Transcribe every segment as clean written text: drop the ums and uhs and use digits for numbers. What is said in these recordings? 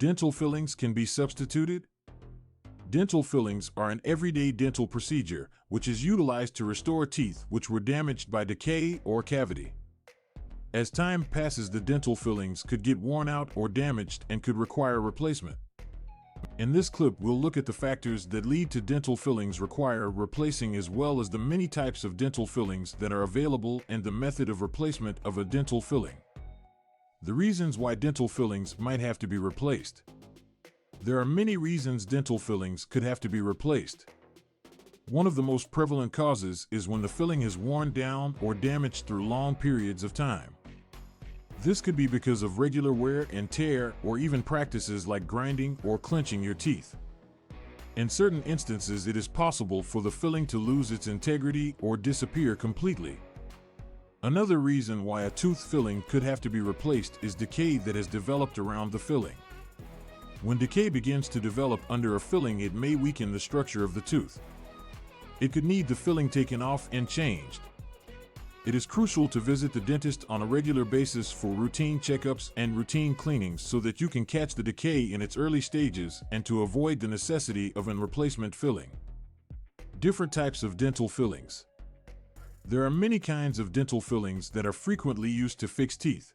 Dental fillings can be substituted. Dental fillings are an everyday dental procedure which is utilized to restore teeth which were damaged by decay or cavity. As time passes, the dental fillings could get worn out or damaged and could require replacement. In this clip, we'll look at the factors that lead to dental fillings require replacing, as well as the many types of dental fillings that are available and the method of replacement of a dental filling. The reasons why dental fillings might have to be replaced. There are many reasons dental fillings could have to be replaced. One of the most prevalent causes is when the filling is worn down or damaged through long periods of time. This could be because of regular wear and tear, or even practices like grinding or clenching your teeth. In certain instances, it is possible for the filling to lose its integrity or disappear completely. Another reason why a tooth filling could have to be replaced is decay that has developed around the filling. When decay begins to develop under a filling, it may weaken the structure of the tooth. It could need the filling taken off and changed. It is crucial to visit the dentist on a regular basis for routine checkups and routine cleanings so that you can catch the decay in its early stages and to avoid the necessity of a replacement filling. Different types of dental fillings. There are many kinds of dental fillings that are frequently used to fix teeth.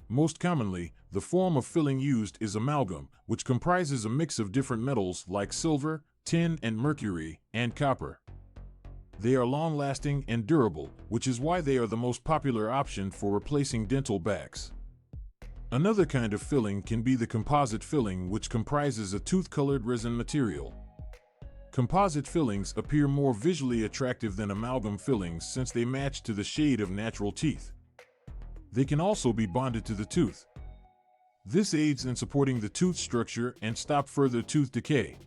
Most commonly, the form of filling used is amalgam, which comprises a mix of different metals like silver, tin and mercury, and copper. They are long-lasting and durable, which is why they are the most popular option for replacing dental backs. Another kind of filling can be the composite filling, which comprises a tooth-colored resin material. Composite fillings appear more visually attractive than amalgam fillings since they match to the shade of natural teeth. They can also be bonded to the tooth. This aids in supporting the tooth structure and stop further tooth decay.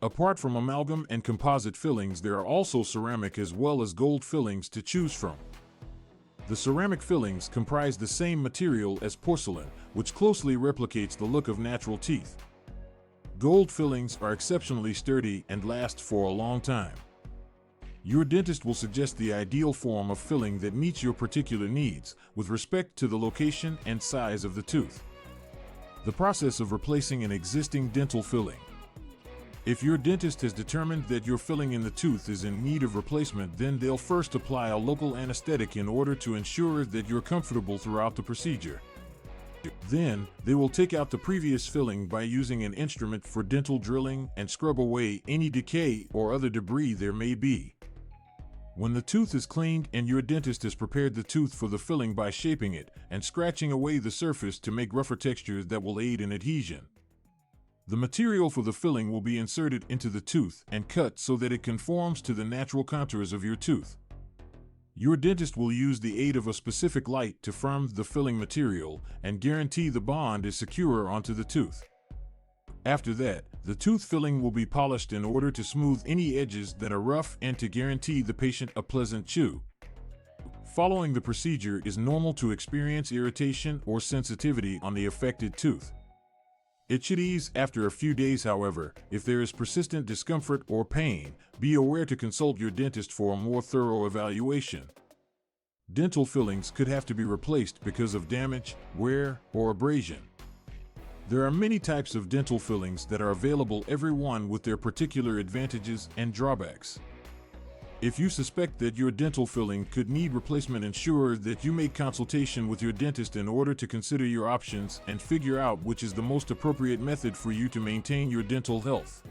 Apart from amalgam and composite fillings, there are also ceramic as well as gold fillings to choose from. The ceramic fillings comprise the same material as porcelain, which closely replicates the look of natural teeth. Gold fillings are exceptionally sturdy and last for a long time. Your dentist will suggest the ideal form of filling that meets your particular needs with respect to the location and size of the tooth. The process of replacing an existing dental filling. If your dentist has determined that your filling in the tooth is in need of replacement, then they'll first apply a local anesthetic in order to ensure that you're comfortable throughout the procedure. Then, they will take out the previous filling by using an instrument for dental drilling and scrub away any decay or other debris there may be. When the tooth is cleaned and your dentist has prepared the tooth for the filling by shaping it and scratching away the surface to make rougher textures that will aid in adhesion. The material for the filling will be inserted into the tooth and cut so that it conforms to the natural contours of your tooth. Your dentist will use the aid of a specific light to firm the filling material and guarantee the bond is secure onto the tooth. After that, the tooth filling will be polished in order to smooth any edges that are rough and to guarantee the patient a pleasant chew. Following the procedure, is normal to experience irritation or sensitivity on the affected tooth. It should ease after a few days, however. If there is persistent discomfort or pain, be aware to consult your dentist for a more thorough evaluation. Dental fillings could have to be replaced because of damage, wear, or abrasion. There are many types of dental fillings that are available, every one with their particular advantages and drawbacks. If you suspect that your dental filling could need replacement, ensure that you make consultation with your dentist in order to consider your options and figure out which is the most appropriate method for you to maintain your dental health.